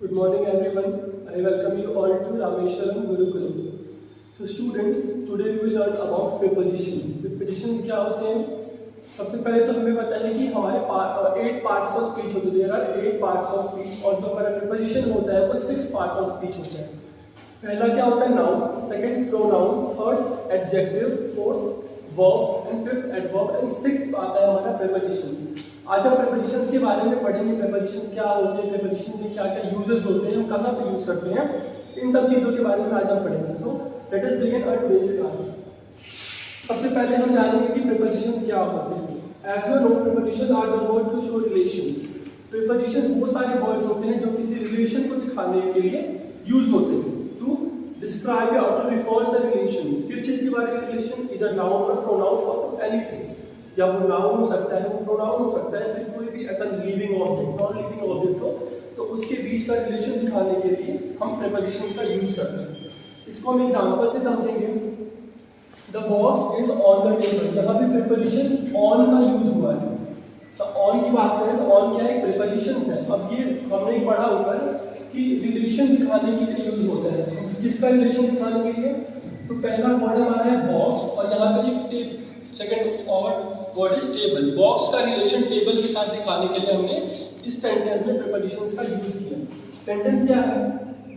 Good morning everyone. I welcome you all to Rameshwaram Gurukulam. So students, today we will learn about prepositions. Prepositions क्या होते हैं? सबसे पहले तो हमें पता है कि हमारे 8 पार्ट्स ऑफ स्पीच होते हैं. There are 8 parts of speech और जो हमारा preposition होता है वो 6 पार्ट ऑफ स्पीच होता है. पहला क्या होता है? Noun, second pronoun, third adjective, fourth verb and fifth adverb and sixth आता है हमारा प्रीपोजिशंस. आज हम प्रीपोजिशंस के बारे में पढ़ेंगे. प्रीपोजिशंस क्या होते हैं, प्रीपोजिशन के क्या क्या यूजेस होते हैं, हम कहाँ पे यूज करते हैं, इन सब चीज़ों के बारे में आज हम पढ़ेंगे. So let us begin our today's class. सबसे पहले हम जानेंगे कि प्रीपोजिशंस क्या होते हैं. As you know, preposition are the word to show relations. Prepositions वो सारे वर्ड्स होते हैं जो किसी रिलेशन को दिखाने के लिए यूज होते हैं. टू डिस्क्राइब या टू रिफर्स द रिलेशंस. किस चीज़ के बारे में रिलेशन? इधर नाउन और प्रोनाउन और एनीथिंग. या वो नाउन हो सकता है, वो प्रोनाउन हो सकता है, फिर कोई भी ऐसा living object, non living object हो तो उसके बीच का रिलेशन दिखाने के लिए हम प्रीपोजिशंस का यूज करते हैं. इसको हम एग्जांपल से समझेंगे. The box is on the table. यहाँ पे प्रीपोजिशन ऑन का यूज हुआ है. तो ऑन की बात करें तो ऑन क्या है? प्रीपोजिशन है. अब ये हमने पढ़ा ऊपर कि रिलेशन दिखाने के लिए यूज होता है. किसका रिलेशन दिखाने के लिए? तो पहला वर्ड हमारा है बॉक्स और यहाँ पे एक सेकंड और वर्ड इज टेबल. बॉक्स का रिलेशन टेबल के साथ दिखाने के लिए हमने इस सेंटेंस में प्रीपोजिशंस का यूज किया. सेंटेंस क्या है?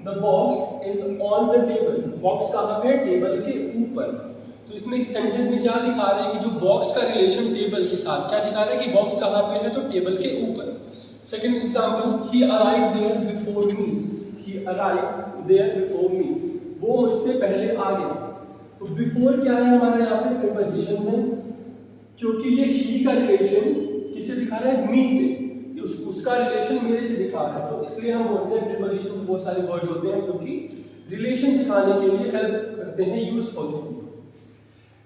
The box is on the table. Box कहाँ पे है? टेबल के ऊपर. तो इसमें सेंटेंस में क्या दिखा रहे हैं कि जो बॉक्स का रिलेशन टेबल के साथ क्या दिखा रहा है कि बॉक्स कहाँ पे है? तो टेबल के ऊपर. Second example, he arrived there before me. He arrived there before me. वो मुझसे पहले आ गया. तो बिफोर क्या है हमारे यहाँ पे? प्रीपोजिशन है. क्योंकि ये ही का रिलेशन किससे दिखा रहा है? मी से. उसका रिलेशन मेरे से दिखा रहा है. तो इसलिए हम बोलते हैं प्रीपोजिशन बहुत सारे वर्ड्स होते हैं जो कि रिलेशन दिखाने के लिए हेल्प करते हैं, यूज होते हैं.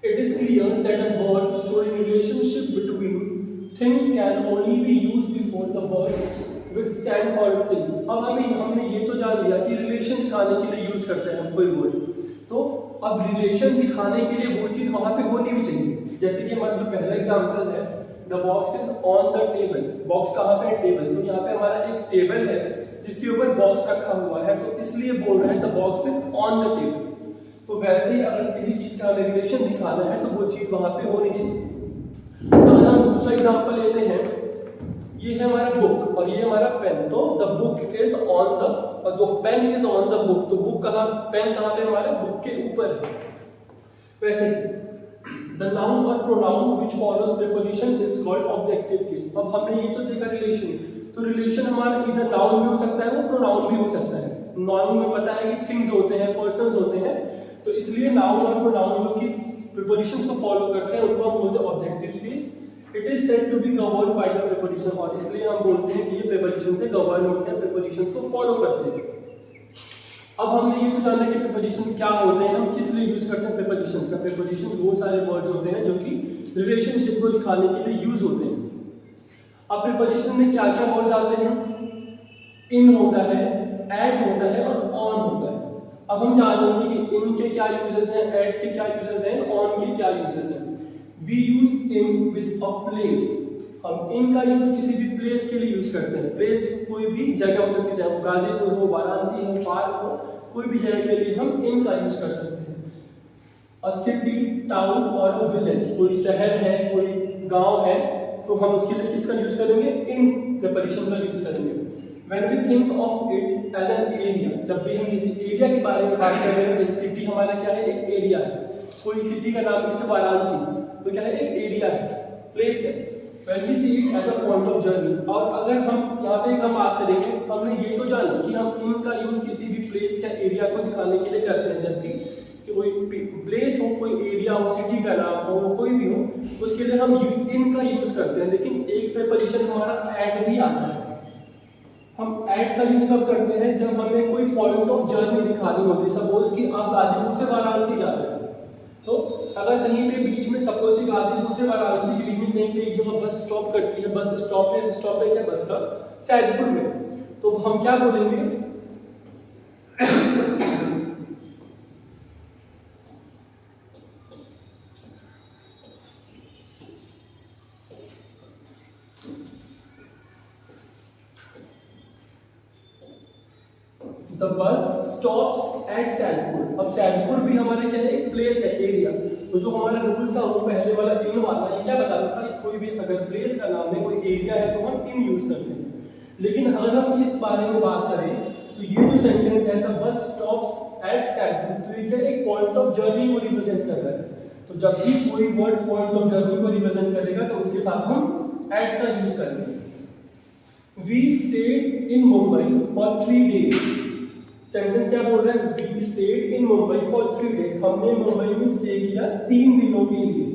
It is clear that a word showing relationship between things can only be used before the words which stand for a thing. अब हमने ये तो जान लिया कि रिलेशन दिखाने के लिए यूज करते हैं हम कोई वर्ड. तो अब रिलेशन दिखाने के लिए वो चीज़ वहाँ पे होनी भी चाहिए. जैसे कि हमारा जो पहला एग्जांपल है, the box is on the table. Box कहाँ पे है? टेबल. तो यहाँ पे हमारा एक टेबल है जिसके ऊपर बॉक्स रखा हुआ है, तो इसलिए बोल रहे हैं the box is on the table. तो वैसे ही अगर किसी चीज़ का हमें रिलेशन दिखाना है तो वो चीज़ वहाँ पे होनी चाहिए. अगर हम दूसरा एग्जांपल लेते हैं, ये है हमारा बुक और ये हमारा पेन. तो the book is on the, और जो pen is on the book. तो बुक कहाँ, पेन कहाँ पे? हमारे बुक के ऊपर है. वैसे द नाउन और pronoun which follows preposition is called objective case. अब हमने ये तो देखा रिलेशन. तो रिलेशन हमारा इधर नाउन भी हो सकता है, वो प्रोनाउन भी हो सकता है. नाउन में पता है कि थिंग्स होते हैं, पर्सन्स होते हैं, तो इसलिए नाउन और प्रोनाउन जो कि प्रीपोजिशंस को फॉलो करते हैं उनको हम बोलते हैं objective case. It is said to be govern by the preposition. और इसलिए हम बोलते हैं कि ये प्रीपोजिशन से गवर्न होते हैं, प्रीपोजिशंस को फॉलो करते हैं. अब हमने ये तो जाना कि प्रीपोजिशंस क्या होते हैं, हम किस लिए यूज करते हैं प्रीपोजिशंस का. प्रीपोजिशन वो सारे वर्ड्स होते हैं जो कि रिलेशनशिप को दिखाने के लिए यूज होते हैं. अब प्रीपोजिशन में क्या क्या वर्ड्स आते हैं? इन होता है, एट होता है और ऑन होता है. अब हम जान लेंगे कि इन के क्या यूजेस हैं, एट के क्या यूजेस हैं, ऑन के क्या यूजेस हैं. We use in with a place. हम इन का यूज किसी भी प्लेस के लिए यूज करते हैं. प्लेस कोई भी जगह हो सकती है, चाहे वो गाजीपुर हो, वाराणसी हो, पार्क हो, कोई भी जगह के लिए हम इन का यूज कर सकते हैं. अ सिटी, टाउन और अ विलेज. कोई शहर है, कोई गांव है, तो हम उसके लिए किसका यूज करेंगे? इन प्रीपोजिशन का यूज करेंगे. When we think of it as an area, जब भी हम किसी एरिया के बारे में बात कर रहे हैं, जैसे सिटी हमारा क्या है? एक एरिया है. कोई सिटी का नाम जैसे वाराणसी, तो क्या है? एक एरिया है, प्लेस है. When we see it as a point of journey. और अगर हम यहाँ पे हम बात करेंगे, हमने ये तो जाना कि हम इन का यूज किसी भी प्लेस या एरिया को दिखाने के लिए करते हैं. जब भी कि कोई प्लेस हो, कोई एरिया हो, सिटी का नाम हो, कोई भी हो, उसके लिए हम इन का यूज करते हैं. लेकिन एक प्रीपोजिशन हमारा एट भी आता है. हम एट का यूज कब करते हैं? जब हमें कोई पॉइंट ऑफ जर्नी दिखानी होती है. सपोज कि आप गाजीपुर से वाराणसी जा रहे हैं, तो अगर कहीं पे बीच में सपोज कि गाजीपुर से वाराणसी के बीच में कहीं पे जो बस स्टॉप करती है, बस स्टॉपेज है बस का सैदपुर में, तो हम क्या बोलेंगे? The bus stops at Saidpur. अब सैदपुर भी हमारे क्या है, एक प्लेस है, एरिया। तो जो हमारा रूल था वो पहले वाला इन वाला, ये क्या बता रहा था, कोई भी अगर प्लेस का नाम है, कोई एरिया है, तो हम इन यूज करते हैं। लेकिन अगर हम इस बारे में बात करें तो ये जो सेंटेंस है, the bus stops at Saidpur, तो ये क्या एक पॉइंट ऑफ जर्नी को रिप्रेजेंट कर रहा है। तो जब भी कोई वर्ड पॉइंट ऑफ जर्नी को रिप्रेजेंट करेगा तो उसके साथ हम एट का यूज करेंगे। We stayed in Mumbai for 3 days। Sentence क्या बोल रहा है, we stayed in Mumbai for 3 days। हमने मुंबई में स्टे किया 3 दिनों के लिए।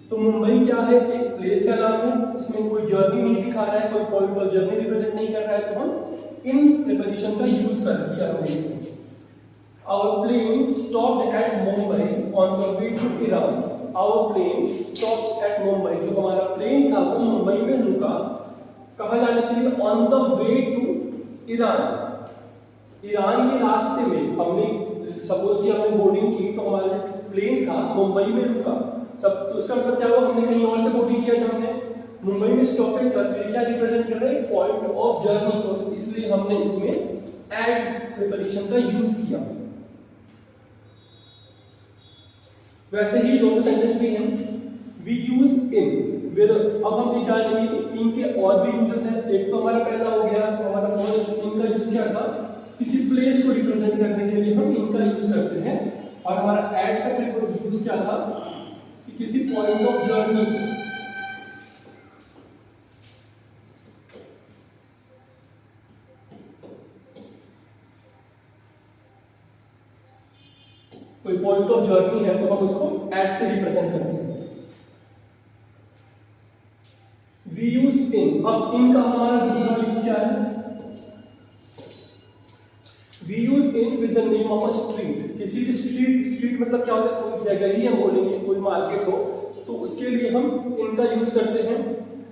तो मुंबई क्या है, एक प्लेस का नाम है, इसमें कोई जर्नी नहीं दिखा रहा है, कोई पॉइंट ऑफ जर्नी रिप्रेजेंट नहीं कर रहा है, तो हम इन प्रीपोजिशन का यूज कर किया हमने। Our plane stopped at Mumbai on the way to Iran. Our plane stops at Mumbai। जो हमारा प्लेन था वो मुंबई में रुका, कहाँ जाने के लिए, on the way to Iran. Iran के रास्ते में हमने, सपोज कि हमने बोर्डिंग की, तो हमारा प्लेन था मुंबई में रुका। सब तो उसका मतलब क्या हुआ, हमने कहीं और से बोर्डिंग किया था, हमने मुंबई में स्टॉपेज था, तो क्या रिप्रेजेंट कर रहा है, पॉइंट ऑफ जर्नी को, तो इसलिए हमने इसमें एट प्रीपोजिशन का यूज किया। वैसे ही दोनों सेंटेंस भी हैं, वी यूज इन विद। अब हम ये जानेंगे कि इन के और भी यूजेस हैं। एक तो हमारा पहला हो गया, तो हमारा फर्स्ट इन का यूज क्या था, किसी प्लेस को रिप्रेजेंट करने के लिए हम इन का यूज करते हैं। और हमारा एट का यूज क्या था, कि किसी पॉइंट ऑफ जर्नी, कोई पॉइंट ऑफ जर्नी है तो हम उसको एट से रिप्रेजेंट करते हैं। We use in. अब इन का हमारा दूसरा यूज क्या है, we use in with the name of a street. किसी भी स्ट्रीट मतलब क्या होता है, कोई जगह ही हम बोलेंगे, कोई मार्केट हो, तो उसके लिए हम इन का यूज करते हैं।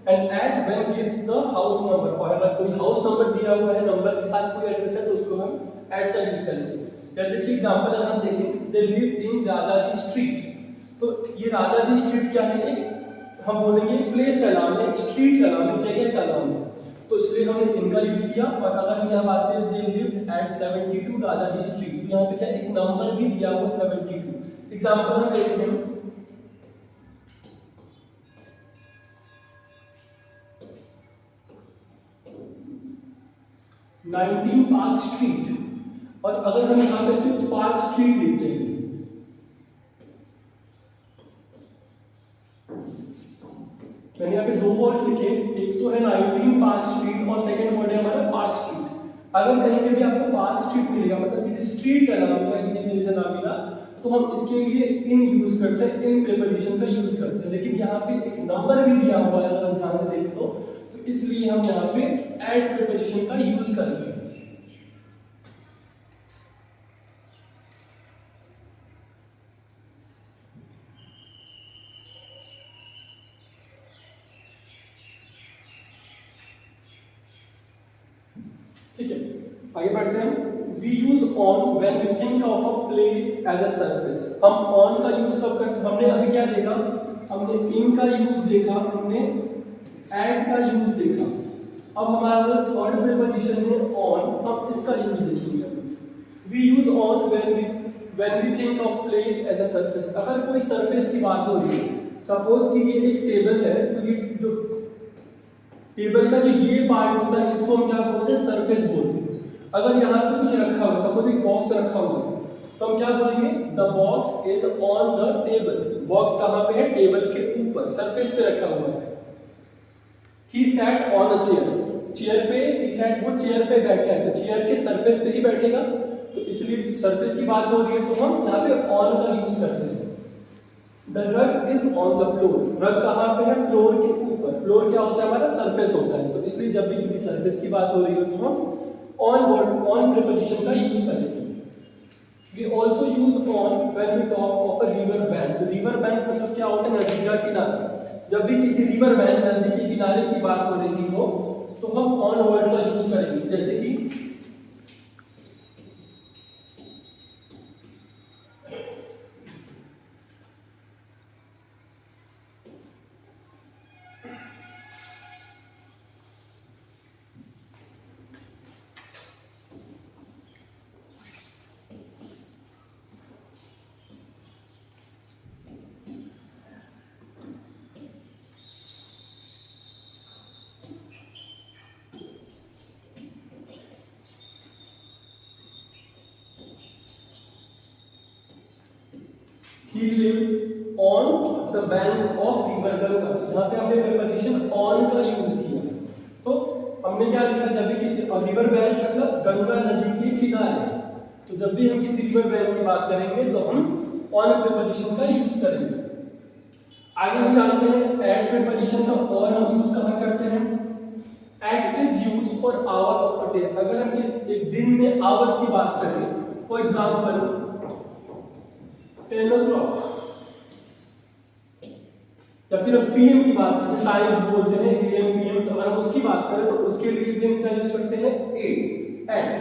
And at when gives the house number. और अगर कोई हाउस नंबर दिया हुआ है, नंबर के साथ कोई एड्रेस है, तो उसको हम एट का यूज करेंगे। जैसे कि एग्जांपल अगर हम देखें, they live in Rajaji street. तो ये राजाजी स्ट्रीट क्या है, एक हम बोलेंगे प्लेस का नाम है, एक स्ट्रीट का नाम है, जगह का नाम है, तो इसलिए हमने इनका यूज किया। और अगर हम यहाँ बात करें, they live at 72 Rajaji street, यहाँ पे क्या एक नंबर भी दिया हुआ 72। एग्जांपल हम देखते हैं, 19 पार्क स्ट्रीट। और अगर हम यहाँ पे सिर्फ पार्क स्ट्रीट लिखते हैं, मैंने यहाँ पे दो वर्ड लिखे, एक तो है 19 पार्क स्ट्रीट और सेकंड वर्ड है हमारा पार्क स्ट्रीट। अगर कहीं पे भी आपको पार्क स्ट्रीट मिलेगा, मतलब किसी स्ट्रीट का नाम मिला, किसी प्लेस का नाम मिला, तो हम इसके लिए इन यूज करते हैं, इन प्रीपोजिशन का यूज करते हैं। लेकिन यहाँ पे एक नंबर भी दिया हुआ है, अगर हम ध्यान से देखें तो इसलिए हम यहाँ पे एट प्रीपोजिशन का यूज करेंगे। ठीक है, आगे बढ़ते हैं। We use on when we think of a place as a surface. हम ऑन का यूज कब करते हैं, हमने अभी क्या देखा, हमने इन का यूज देखा, हमने एट का यूज देखा। अब हमारा थर्ड प्रीपोजिशन है ऑन, अब इसका यूज देखेंगे। We use on when we think of place as a surface. अगर कोई सरफेस की बात हो रही है, सपोज कि ये एक टेबल है, तो ये जो टेबल का जो ये पार्ट होता है, इसको हम क्या बोलते हैं, सरफेस बोलते हैं। अगर यहाँ पे कुछ रखा हुआ, सपोज एक बॉक्स रखा हुआ है, तो हम क्या बोलेंगे, the box is on the table. Box कहाँ पे है, टेबल के ऊपर, सरफेस पे रखा हुआ है। He sat on a chair. Chair पे ही सैट, वो चेयर पे बैठा है, तो चेयर के सरफेस पे ही बैठेगा, तो इसलिए सरफेस की बात हो रही है, तो हम यहाँ पे ऑन का यूज करते हैं। The rug is on the floor. रग कहाँ पे है, फ्लोर के ऊपर। फ्लोर क्या होता है, हमारा सरफेस होता है, तो इसलिए जब भी किसी सरफेस की बात हो रही हो, तो हम ऑन वर्ड, ऑन प्रीपोजिशन का यूज करेंगे। We also use on when we talk of a river bank. River bank मतलब क्या होता है, नदी का किनारा। जब भी किसी रिवर बैंक, नदी के किनारे की बात हो रही हो, तो हम ऑन वर्ड का यूज करेंगे। जैसे कि ही lived on the bank of river Ganga. यहाँ पे हमने प्रीपोजिशन ऑन का यूज किया। तो हमने क्या लिखा, जब भी किसी रिवर बैंक मतलब गंगा नदी के किनारे, तो जब भी हम किसी रिवर बैंक की बात करेंगे तो हम ऑन प्रीपोजिशन का यूज करेंगे। आगे हम जानते हैं एट प्रीपोजिशन का और हम यूज कहाँ करते हैं। At is use for hour of a day. अगर हम एक दिन में आवर्स की बात करें, फॉर एग्जाम्पल 10 o'clock, या फिर हम पीएम की बात करें, टाइम बोलते हैं एएम पीएम, तो अगर हम उसकी बात करें तो उसके लिए भी हम क्या यूज करते हैं, एट।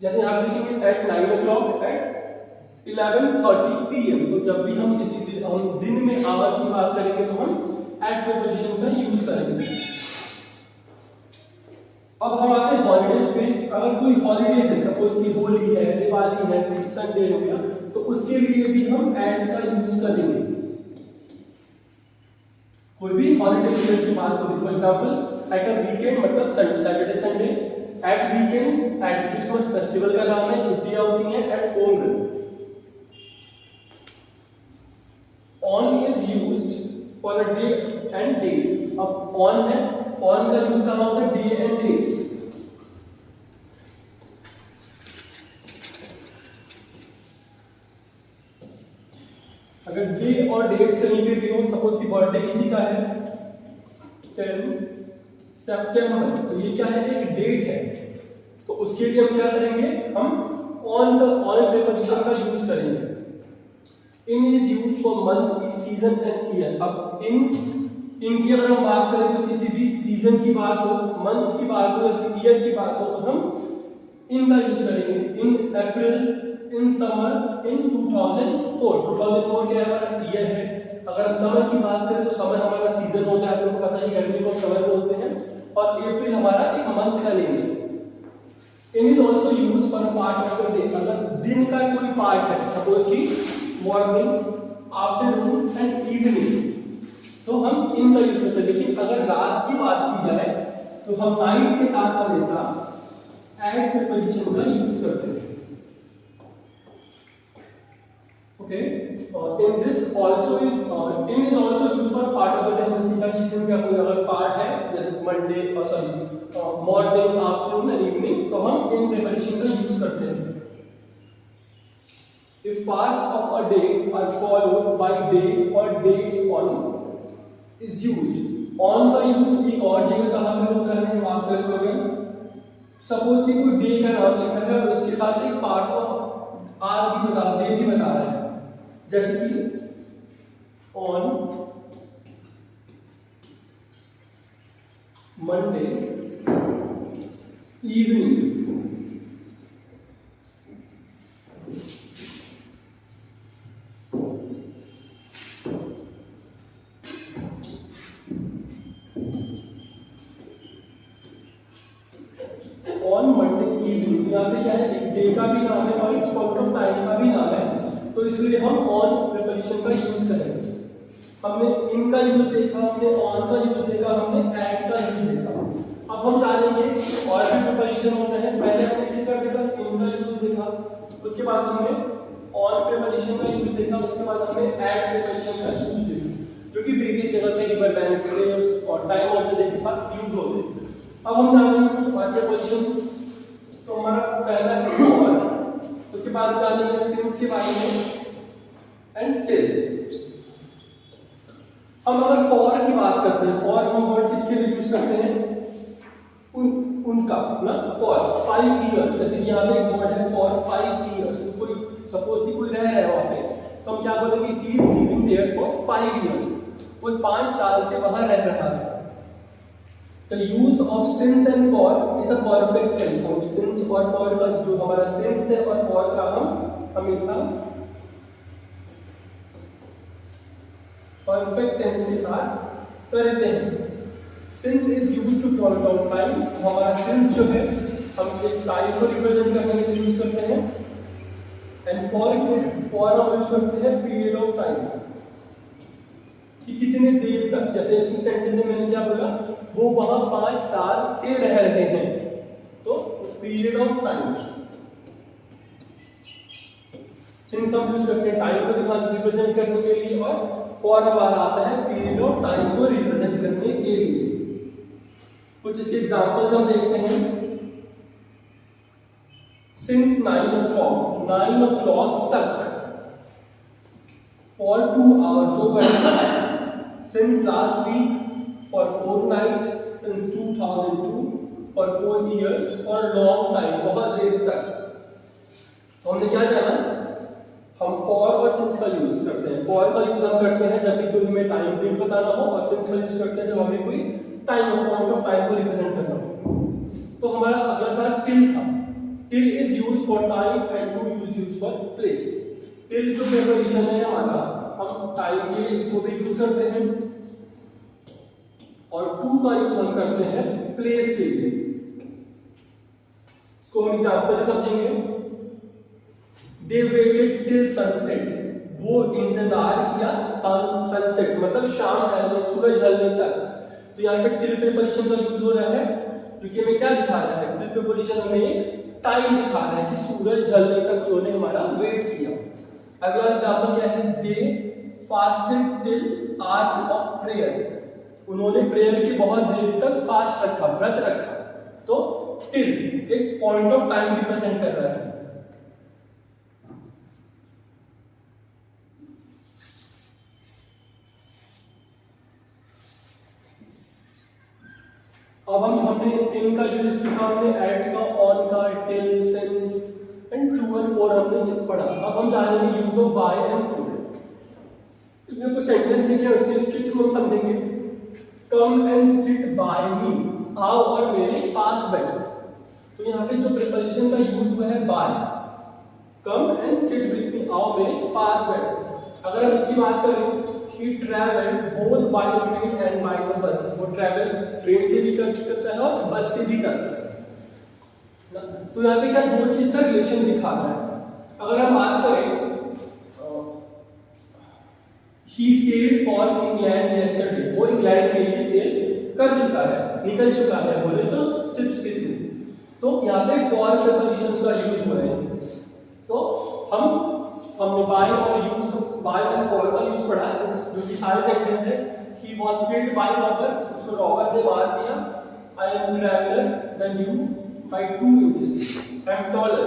जैसे यहाँ पे लिखेंगे एट 9 o'clock, एट 11:30 PM। तो जब भी हम किसी हम दिन में आवर्स की बात करेंगे तो हम एट प्रीपोजिशन का यूज करेंगे। अब हम आते हैं हॉलीडेज पे। अगर कोई हॉलीडेज है, सपोज कि होली है, दिवाली है, फिर संडे हो गया, तो उसके लिए भी हम एट का यूज करेंगे। कोई भी हॉलीडे पीरियड की बात होगी, for example at a weekend मतलब Saturday Sunday, at weekends, at Christmas festival का नाम है, छुट्टियां होती हैं, at Pongal. On is used for the day and dates. अब ऑन है, ऑन का यूज कहाँ होता है, डे एंड डेट्स। अगर डे और डेट्स कहीं पे भी हो, सपोज कि बर्थडे किसी का है 10 सितंबर, तो ये क्या है, एक डेट है, तो उसके लिए हम क्या करेंगे, हम ऑन प्रीपोजिशन का यूज करेंगे। In is use for month, season and year. अब इन की अगर हम बात करें तो किसी भी सीजन की बात हो, मंथ्स की बात हो या फिर ईयर की बात हो, तो हम इन का यूज करेंगे। इन अप्रैल, इन समर, इन 2004 क्या है, हमारा ईयर है। अगर हम समर की बात करें तो समर हमारा सीजन होता है, आप लोगों को पता है, गर्मी को समर बोलते हैं, और अप्रैल हमारा एक मंथ का नेम है। In is also use for part of the day. अगर दिन का कोई पार्ट है, सपोज कि मॉर्निंग, आफ्टरनून एंड इवनिंग, तो हम इन का यूज करते हैं। लेकिन अगर रात की बात की जाए तो हम नाइट के साथ हमेशा एट प्रीपोजिशन का यूज करते हैं। Okay, in this also is in is also used for part of the day. हमने सीखा कि दिन का कोई अगर पार्ट है, जैसे मंडे और sorry morning, afternoon and evening, तो हम इन प्रीपोजिशन का यूज करते हैं। If parts of a day are followed by day or dates on is used. On का यूज एक और जगह कहाँ पे होता है, बात करें तो अगर सपोज कि कोई डे का नाम लिखा है और उसके साथ एक पार्ट ऑफ आर भी बता, डे भी बता रहा है, जैसे कि on Monday evening, on Monday evening. यहाँ पे क्या है, एक डे का भी नाम है और एक पॉइंट ऑफ टाइम का भी नाम है, तो इसलिए हम ऑन प्रीपोजिशन का यूज करेंगे। हमने इन का यूज देखा, हमने ऑन का यूज देखा, हमने एट का यूज देखा। अब हम जानेंगे और भी प्रीपोजिशन होते हैं। पहले हमने किसका देखा, इन का यूज देखा, उसके बाद हमने ऑन प्रीपोजिशन का यूज देखा, उसके बाद हमने एट प्रीपोजिशन का यूज देखा, जो कि वेरियस जगह पे रिवर बैंक से और टाइम ऑफ द डे के साथ यूज होते हैं। अब हम जानेंगे कुछ और प्रीपोजिशंस। तो हमारा पहला है और, उसके बाद जानेंगे सिंस के बारे में एंड टिल। हम अगर फॉर की बात करते हैं, फॉर हम वर्ड किसके लिए यूज करते हैं, उनका ना, फॉर 5 इयर्स। जैसे यहाँ पे एक वर्ड है फॉर 5 इयर्स, तो कोई सपोज कि कोई रह रहा है वहाँ पे, तो हम क्या बोलेंगे, he is living there for 5 years, कोई 5 साल से वहां रह रहा है। The use of since and for is a perfect tense। हम since और for का जो हमारा since है और for का हम हमेशा perfect tense के साथ करते हैं। Since is used to point out time। हमारा since जो है हम एक टाइम को रिप्रेजेंट करने के लिए यूज करते हैं, एंड for हम यूज करते हैं पीरियड ऑफ टाइम, कि कितने देर तक। जैसे इसमें सेंटेंस में मैंने क्या बोला, वो वहां 5 साल से रह रहे हैं, तो पीरियड ऑफ टाइम। सिंस हम यूज करते हैं टाइम को दिखाने रिप्रेजेंट करने के लिए, और फॉर हमारा आता है पीरियड ऑफ टाइम को रिप्रेजेंट करने के लिए। कुछ ऐसे एग्जांपल्स हम देखते हैं। सिंस 9 o'clock, 9 o'clock तक, for 2 hours, 2 घंटे। Since last week, for fortnight, since 2002, for 4 years, for long time, बहुत देर तक। तो हमने क्या जाना, हम for और since का यूज करते हैं। for का यूज हम करते हैं जब भी कोई हमें टाइम पीरियड बताना हो, और since का यूज करते हैं जब हमें कोई टाइम पॉइंट ऑफ टाइम को रिप्रेजेंट करना हो। तो हमारा अगला था till था। till is used for time and to is used for place। till जो प्रीपोजिशन है हमारा, हम टाइम के लिए इसको भी यूज करते हैं, और टू का यूज हम करते हैं प्लेस के लिए। इसको हम एग्जांपल समझेंगे। दे वेटेड टिल सनसेट, वो इंतजार किया सनसेट मतलब शाम ढलने, सूरज ढलने तक। तो यहाँ पे टिल प्रीपोजिशन का यूज हो रहा है, जो कि हमें क्या दिखा रहा है, टिल प्रीपोजिशन हमें एक टाइम दिखा रहा है कि सूरज ढलने तक उन्होंने हमारा वेट किया। अगला एग्जांपल क्या है, they fasted till hour of prayer, उन्होंने प्रेयर की बहुत देर तक फास्ट रखा, व्रत रखा। तो टिल एक पॉइंट ऑफ टाइम रिप्रेजेंट कर रहा है। अब हमने इन का यूज सीखा, हमने एट का, ऑन का, till, since and to and for हमने पढ़ा। अब हम जानेंगे use of by and for. इसमें कुछ सेंटेंस लिखे हैं, उसके थ्रू हम समझेंगे। Come and sit by me, आओ और मेरे पास बैठो। तो यहाँ पे जो प्रीपोजिशन का यूज हुआ है by, come and sit with me, आओ मेरे पास बैठो। अगर हम इसकी बात करें, he traveled both by train and by the bus, वो ट्रैवल ट्रेन से भी कर सकता है और बस से भी करता है। तो यहाँ पे क्या दो चीज का रिलेशन दिखा रहा है। अगर हम बात करें, he sailed for England yesterday, वो इंग्लैंड के लिए सेल कर चुका है, निकल चुका है, बोले तो शिप्स के थ्रू। तो यहाँ पे for prepositions का यूज हुआ है। तो हमने बाय और यूज, बाय एंड फॉर का यूज पढ़ा, जो कि सारे सेंटेंस है। He was killed by robber, उसको रॉबर ने मार दिया। I am taller than you by 2 inches. I am taller,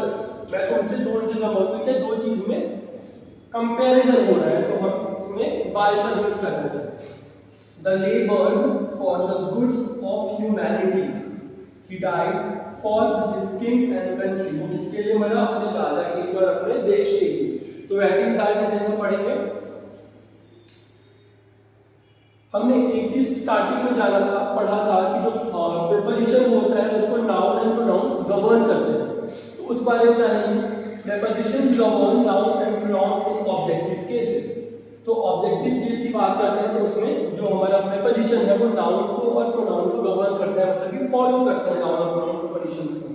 मैं तुमसे 2 इंच लंबा हूं। क्या दो चीज में कंपैरिजन हो रहा है, तो हम इसमें बाय का यूज कर रहे हैं। The लेबर्ड for the goods of humanities, he died for his king and country, वो किसके लिए मरा, अपने राजा के लिए और अपने देश के लिए। तो वैसे ही सारे सेंटेंस हम पढ़ेंगे। हमने एक चीज स्टार्टिंग में जाना था, पढ़ा था कि जो प्रीपोजिशन होता है उसको नाउन एंड प्रोनाउन गवर्न करते हैं। तो उस बारे में जानेंगे। Prepositions govern noun and pronoun in objective cases. तो ऑब्जेक्टिव केस की बात करते हैं तो उसमें जो हमारा प्रीपोजिशन है वो नाउन को और प्रोनाउन को गवर्न करता है, मतलब कि फॉलो करता है नाउन और प्रोनाउन प्रीपोजिशंस को।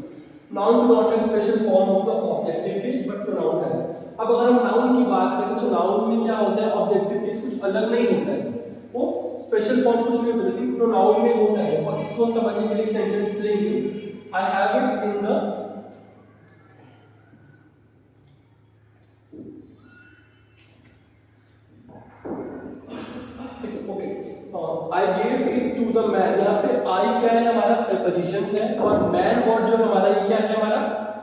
Noun do not have special form of the objective case but pronoun has. अब अगर हम नाउन की बात करें तो नाउन में क्या होता है, ऑब्जेक्टिव केस कुछ अलग नहीं होता है, वो स्पेशल फॉर्म कुछ नहीं होता, लेकिन प्रोनाउन में होता है। और इसको समझने के लिए सेंटेंस लेंगे। I have it in the, I gave it to the man. यहाँ पे आई क्या है, हमारा प्रीपोजिशन है, और मैन वर्ड जो हमारा ये क्या है, हमारा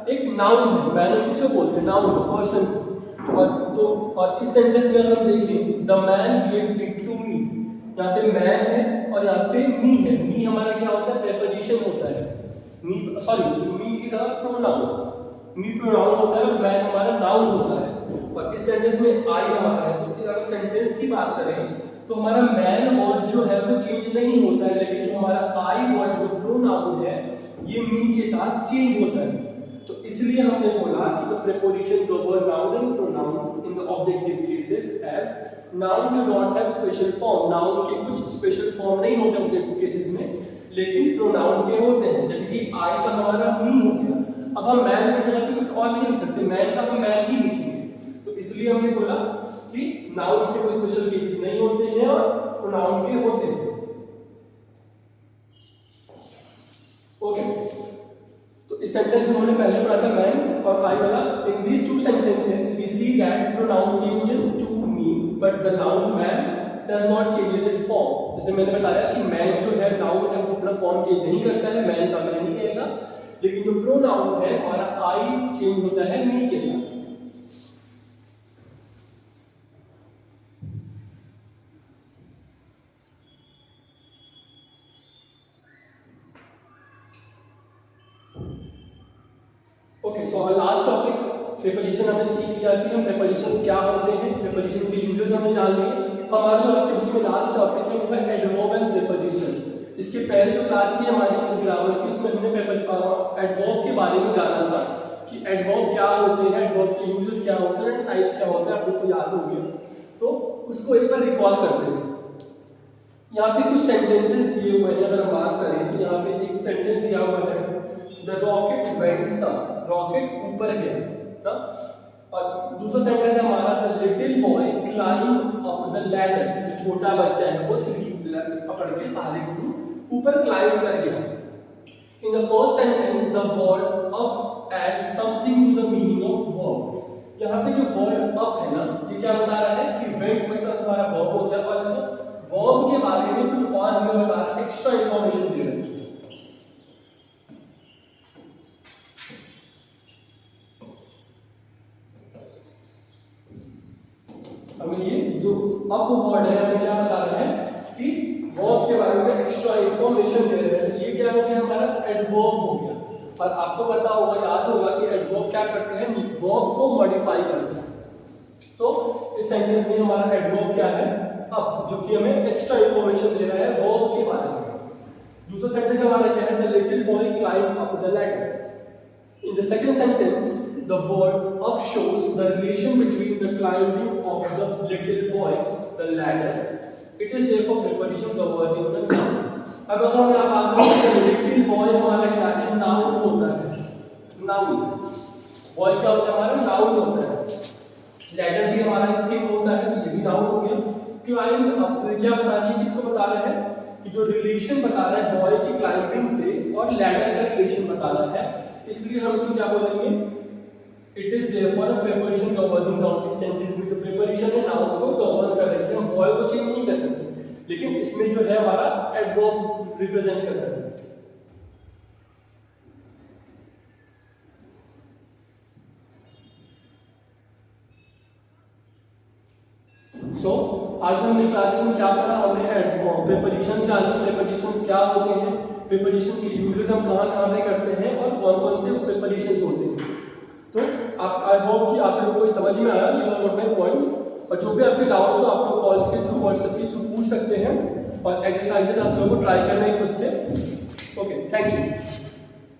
एक नाउन है। मैन किसे बोलते हैं, नाउन को, पर्सन को। और इस सेंटेंस में अगर हम देखें, the man gave it to me, यहाँ पे मैन है और यहाँ पे मी है। मी हमारा क्या होता है, प्रीपोजिशन होता है। Me, sorry, me is a pronoun, me pronoun होता है और मैन हमारा नाउन होता है। और इस सेंटेंस में आई हमारा है। तो अगर सेंटेंस की बात करें तो हमारा मैन वर्ड जो है वो चेंज नहीं होता है, लेकिन जो हमारा आई वर्ड जो प्रोनाउन है ये मी के साथ चेंज होता है। तो इसलिए हमने बोला कि the preposition govern noun and pronouns in the objective cases as noun do not have special form. Noun के कुछ स्पेशल फॉर्म नहीं होते ऑब्जेक्टिव केसेस में, लेकिन प्रोनाउन के होते हैं। जैसे कि आई का हमारा मी हो गया, अब हम मैन की जगह पे कुछ और नहीं लिख सकते, मैन का हम मैन ही लिखेंगे। तो इसलिए हमने बोला कि नाउन के कोई स्पेशल केसेस नहीं होते हैं और प्रोनाउन के होते हैं। ओके, तो इस सेंटेंस जो हमने पहले पढ़ा था, मैन और आई वाला। In these two sentences we see that pronoun changes to me but the noun man does not changes it form. जैसे मैंने बताया कि मैन जो है नाउन है वो अपना फॉर्म चेंज नहीं करता है, मैन का मैन ही कहेगा, लेकिन जो प्रोनाउन है हमारा आई चेंज होता है मी के साथ। Okay, so last topic preposition हमने सीख लिया कि हम प्रीपोजिशंस क्या होते हैं, प्रीपोजिशन के यूजेस हमने जान लिए। हमारा जो आपके बुक में लास्ट टॉपिक है वो है एडवर्ब एंड प्रीपोजिशन। इसके पहले जो क्लास थी हमारी इस ग्रामर की, उसमें हमने एडवर्ब के बारे में जाना था कि एडवर्ब क्या होते हैं, एडवर्ब के यूजेस क्या होते हैं, टाइप्स क्या होते हैं, आप लोग को याद हो गया तो उसको एक बार रिकॉल करते हैं। यहाँ पे कुछ सेंटेंसेस दिए हुए हैं, अगर हम बात करें तो यहाँ पे एक सेंटेंस दिया हुआ है, the rocket went up, rocket ऊपर गया था। और दूसरा सेंटेंस है हमारा, the little boy climb up the ladder, जो छोटा बच्चा है वो सीढ़ी पकड़ के सहारे के थ्रू ऊपर क्लाइंब कर गया। In the first sentence the word up add something to the meaning of verb. यहाँ पे जो वर्ड अप है ना, ये क्या बता रहा है कि वेंट मतलब हमारा वर्ब होता है, और वर्ब के बारे में कुछ और हमें बता रहा है, एक्स्ट्रा इंफॉर्मेशन दे रहा है। हमें ये जो अप वर्ड है हमें क्या बता रहा है कि वर्ब के बारे में एक्स्ट्रा इंफॉर्मेशन दे रहे हैं। ये क्या हो गया हमारा एडवर्ब हो गया। और आपको पता होगा, याद होगा कि एडवर्ब क्या करते हैं, वर्ब को मॉडिफाई करते हैं। तो इस सेंटेंस में हमारा एडवर्ब क्या है, अप, जो कि हमें एक्स्ट्रा इंफॉर्मेशन दे रहा है वर्ब के बारे में। दूसरा सेंटेंस हमारा क्या है, the little boy climb up the ladder. In the second sentence, the word up shows the relation between the climbing of the little boy, the ladder. It is therefore preposition governing the noun. अब अगर हम यहाँ बात करें तो little boy हमारा क्या है, नाउन होता है, नाउन। बॉय क्या होता है हमारा, नाउन होता है। लैडर भी हमारा एक थिंग होता है, ये भी नाउन हो गया। क्लाइंब अप, तो क्या बता रही है, किसको बता रहा है कि जो रिलेशन बता रहा है बॉय की क्लाइंबिंग से और लैडर का रिलेशन बता रहा है, इसलिए हम इसको क्या बोलेंगे, it is therefore a preposition governing noun. इस सेंटेंस में जो प्रीपोजिशन है नाउन को गवर्न कर रही है। हम बॉय को चेंज नहीं कर सकते, लेकिन इसमें जो है हमारा एडवर्ब रिप्रेजेंट कर रहा है। सो आज हमने क्लास में क्या पढ़ा, हमने प्रीपोजिशन जानी, प्रीपोजिशंस क्या होते हैं, प्रीपोजिशन के यूजेस हम कहाँ पे करते हैं और कौन कौन से प्रीपोजिशंस होते हैं। तो आप आई होप कि आप लोगों को समझ में आया, ये वर माय पॉइंट्स। और जो भी आपके डाउट्स हो आप लोग कॉल्स के थ्रू, व्हाट्सएप के थ्रू पूछ सकते हैं, और एक्सरसाइजेस आप लोगों को ट्राई करना है खुद से। Okay, thank you.